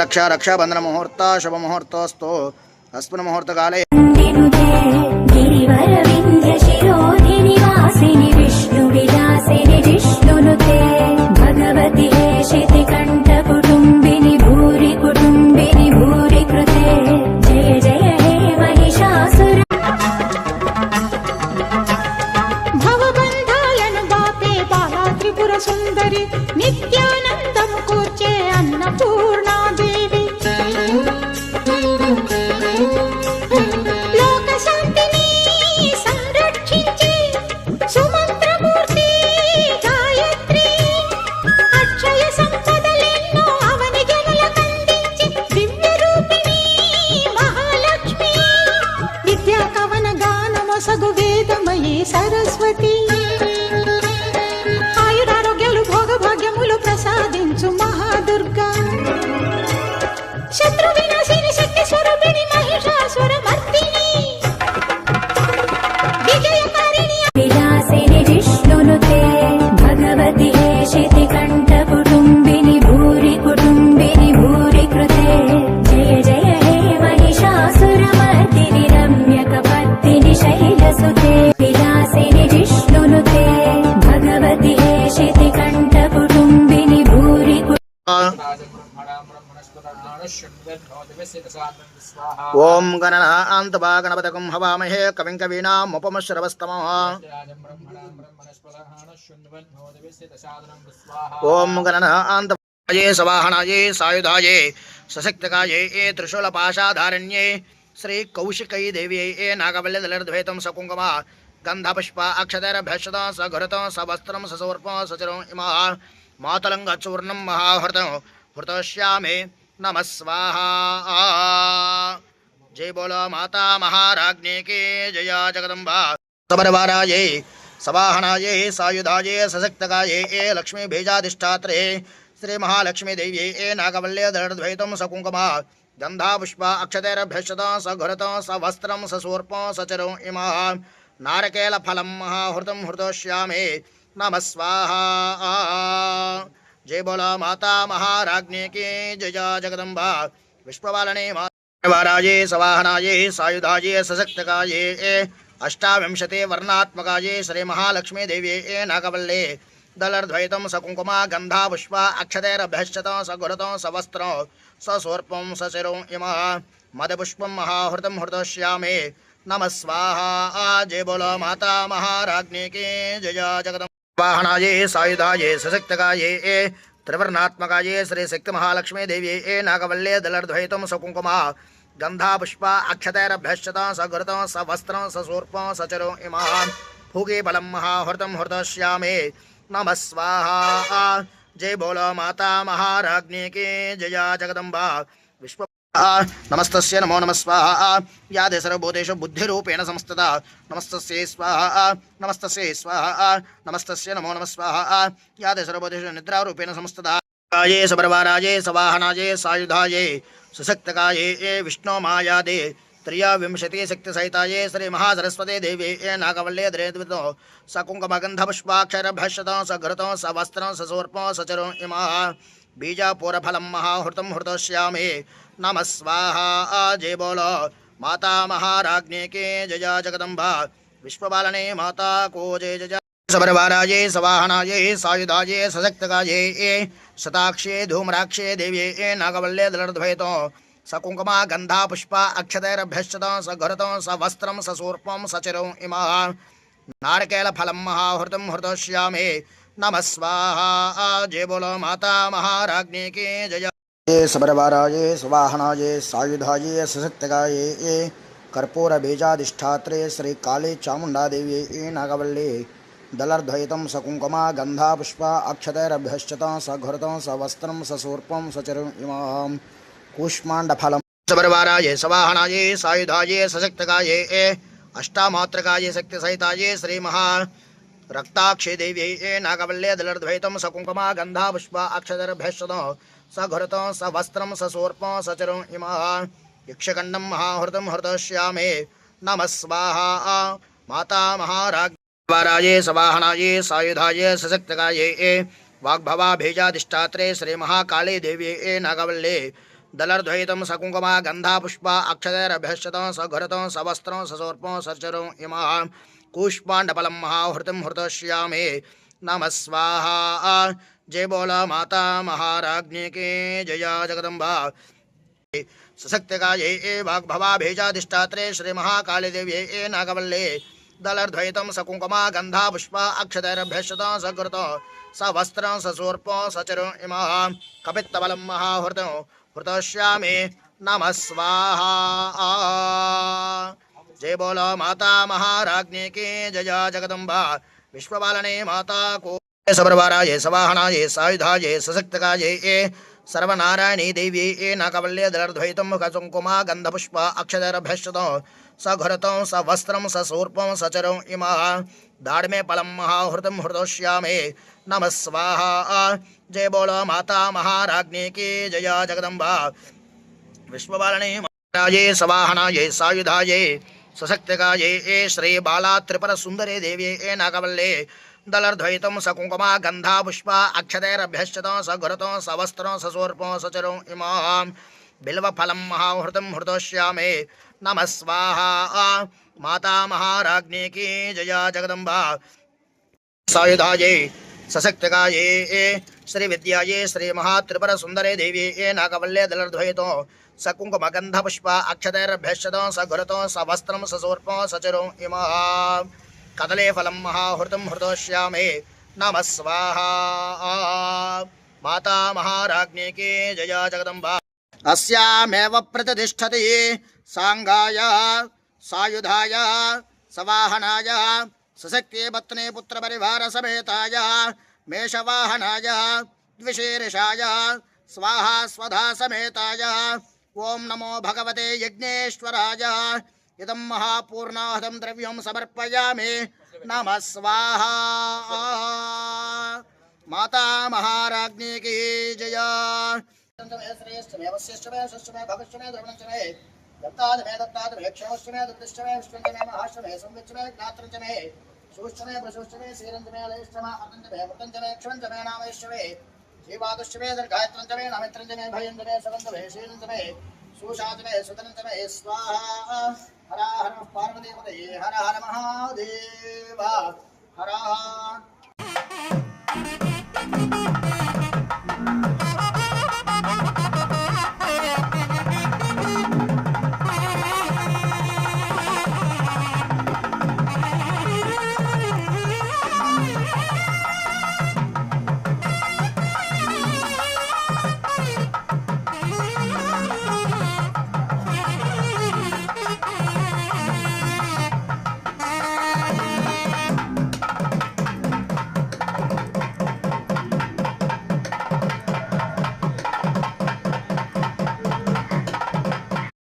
रक्षा रक्षाबंधन मुहूर्त शुभ मुहूर्तस्तु अस्मिन् मुहूर्त काले भगवती शितिकण्ठ कुटुम्बिनि भूरि कुटुम्बिनि भूरि कृते जय जय हे महिषासुर भवबन्धायनु बापे बाला त्रिपुर सुन्दरि नित्यानन्दमु कूर्चे अन्नपूर्णा देवी लोकशान्तिनि संरक्षिंचे सुमन्त्रमूर्ति गायत्री अक्षय संपदलेन्नो అవని జనులకందించి దివ్య రూపిణి మహాలక్ష్మి విద్యా కవన గానమొసగు వేదమయీ సరస్వతి ఆయురారోగ్యాలు భోగభాగ్యములు ప్రసాదించు మహాదుర్గా శత్రు వినాశిని శక్తి స్వరూపిణి మహిషాసుర మర్దిని విజయకారిణి విలాసిని విష్ణునుతే భగవతి शितिकण्ठ कुटुम्बिनि भूरि कुटुम्बिनि भूरि कृते जय जय हे महिषासुरमर्दिनि रम्यकपर्दिनि शैलसुते विलासिनि विष्णुनुते भगवति शितिकण्ठ कुटुम्बिनि भूरि ओम गणनान्त्वा गणपतिं हवामहे कविं कवीनामुपमश्रवस्तमः ओम गणनान्त्वाये सवाहनाये सायुधाये सशक्तकाये त्रिशूलपाशाधारण्ये श्री कौशिकै देव्यै नागवल्यदलर्द्वैतं सकुङ्कुमा गन्धपुष्प अक्षतैरभ्यक्षतं सघृतं सवस्त्रं ससौर्पं सचरं इमः मातलङ्गचूर्णं महाहृतं हृतश्यामे नमः स्वाहा। जय बोलो माता महाराज्ञी की जय जगदम्बा सबरवाराये सवाहनाये सायुधाये सशक्तकाये लक्ष्मी बीजाधिष्ठात्रे श्री महालक्ष्मी देव्यै नागवल्यदलर्द्वैतं सकुङ्कुमा गन्धापुष्प अक्षतैरभ्यक्षतं सघृतं सवस्त्रं ससौर्पं सचरं इमः नारकेलफलं महाहृतं हृतश्यामे नमः स्वाहा। जय बोलो माता महाराज्ञी की जय जगदम्बा विश्वपालने वाराये सवाहनाये सायुधाये सशक्तकाये अष्टाविंशति वर्णात्मकाये श्री महालक्ष्मी देव्यै नागवल्ले दलर्द्वैतं सकुङ्कुमा गन्धापुष्प अक्षतैरभ्यक्षतं सघृतं सवस्त्रं ससौर्पं सचिरं इमः मदपुष्पं महाहृतं हृतश्यामे नमः स्वाहा। जय बोलो माता महाराज्ञी की जय जगदम्बा वाहनाये सायुधाये सशक्तकाये त्रिवर्णात्मकाये श्री शक्ति महालक्ष्मी देव्यै नागवल्ले दलर्द्वैतं सकुङ्कुमा गन्धापुष्प अक्षतैरभ्यक्षतं सघृतं सवस्त्रं ससौर्पं सचरं इमः फूगीफलं महाहृतं हृतश्यामे नमः स्वाहा। जय बोलो माता महाराज्ञी की जय जगदम्बा विश्व नमस्तस्य नमो नमः स्वाहा या सर्वभूतेषु बुद्धिरूपेण संस्थिता नमस्तस्यै स्वाहा नमस्तस्यै स्वाहा नमस्तस्य नमो नमः स्वाहा या सर्वभूतेषु निद्रारूपेण संस्थिता काये सबरवाराये सवाहनाये सायुधाये सशक्तकाये विष्णु मायादे त्रयोविंशति शक्तिसहिताये श्री महासरस्वती देव्यै नागवल्ले दलर्द्वैतं सकुङ्कुमगन्धपुष्पाक्षरभ्यक्षतं सघृतं सवस्त्रं ससौर्पं सचरं इमः बीजापूरफलं महाहृतं हृतश्यामे नमः स्वाहा। जय बोलो माता महाराज्ञी की जय जगदम्बा विश्वपालने माता को जय जय सबरवाराये सवाहनाये सायुधाये सशक्तकाये शताक्षे धूम्राक्षे देव्यै नागवल्ले दलर्द्वैतं सकुङ्कुमा गन्धापुष्प अक्षतैरभ्यक्षतं सघृतं सवस्त्रं ससौर्पं सचरं इमः नारकेलफलं महाहृतं हृतश्यामे नमः स्वाहा। जय बोलो माता महाराज्ञी की जय सबरवाराये स्वाहनाये सायुधाये सशक्तकाये कर्पूरबीजाधिष्ठात्रे श्री काली चामुण्डा देव्यै नागवल्ले दलर्द्वैतं सकुङ्कुमा गन्धापुष्प अक्षतैरभ्यक्षतं सघृतं सवस्त्रं ससौर्पं सचरं इमं कूष्माण्डफलं सबरवाराये सवाहनाये सायुधाये सशक्तकाये अष्टामात्रकाये शक्तिसहिताये श्री महा रक्ताक्षे देव्यै नागवल्ले दलर्द्वैतं सकुङ्कुमा गन्धापुष्प अक्षतैरभ्यक्षतं सघृतं सवस्त्रं ससौर्पं सचरं इमः यक्षकण्डं महाहृतं हृतश्यामे नमः स्वाहा। माता महाराज्ञी वाराये सवाहनाये सायुधाये सशक्तकाये वाग्भवा भेजाधिष्ठात्रे श्री महाकाले देव्ये नागवल्ले दलर्द्वैतं सकुङ्कुमा गन्धा पुष्पा अक्षतैरभ्यश्यतं सघरतं सवस्त्रं ससोर्पं सचरं इमः कूष्माण्डफलं महाहृतं हृतश्यामे नमः स्वाहा। जय बोला माता महाराज्ञी की जया जगदम्बा सशक्तिकाये वाग्भवा भेजाधिष्ठात्रे श्री महाकाली देव्ये नागवल्ले दलर्द्वैतं सकुङ्कुमा गन्धा पुष्पा अक्षतैरभ्यश्यतं सकृतं सवस्त्रं ससूर्पं सचरं इमः कपित्तबलं महाहृतं हृतश्यामे नमः स्वाहा। जय बोलो माता महाराज्ञी की जया जगदम्बा विश्वपालने माता को सबरवाराय सवाहनाय सायुधाय सशक्तकाय सर्वनारायणी देवी नागवल्ले दलर्द्वैतं मुखसुङ्कुमा गन्धपुष्प अक्षतैरभ्यश्यतं सघरतं सवस्त्रं ससूर्पं सचरं इमः दाढ्मे फलं महाहृतं हृतश्यामे नमः स्वाहा। जय बोलो माता महाराज्ञी की जया जगदम्बा विश्वपालने महाराये सवाहनाय सायुधाय सशक्तिकाय श्री बाला त्रिपुर सुंदरी देवी नागवल्ले दलर्द्वैतं सकुङ्कुमा गन्धा पुष्पा अक्षतैरभ्यश्यतं सघरतं सवस्त्रं ससूर्पं सचरं इमः बिल्वफलं महाहृतं हृतश्यामे नमः स्वाहा। माता महाराज्ञी की जया जगदम्बा सायुधाये सशक्तिकाये श्री विद्याये श्री महात्रिपुर सुंदरे देवी नागवल्ले दलर्द्वैतं सकुङ्कुम गन्ध पुष्प अक्षतैरभ्यश्यतं सघरतं सवस्त्रं ससूर्पं सचरं इमः कदले फलं महाहृतं हृतश्यामे नमः स्वाहा। माता महाराज्ञी की जया जगदम्बा अस्यामेव प्रतिष्ठति सांगाय सायुधाय सवाहनाय सशक्ति पत्नी पुत्र परिवार समेताय मेषवाहनाय द्विशीर्षाय स्वाहा स्वधा समेताय ओं नमो भगवते यज्ञेश्वराय इदं महापूर्णाहतं द्रव्यं समर्पयामि नमः स्वाहा। माता महाराज्ञी की जय। दत्तादमे दत्तादमे क्षमश्चमे दत्तश्चमे विष्णुचमे महाश्चमे संविच्चमे ज्ञात्रञ्चमे सूश्चमे प्रसूश्चमे श्रीरञ्चमे लयश्चमे अतञ्चमे मृतञ्चमे क्षमञ्चमे नामैश्चमे श्रीवादश्चमे दर्घायत्रञ्चमे नामित्रञ्चमे भयञ्चमे सवञ्चमे श्रीरञ्चमे सुशाचमे सुतनञ्चमे स्वाहा। हर हर पार्वतीपतये हर हर महादेव हर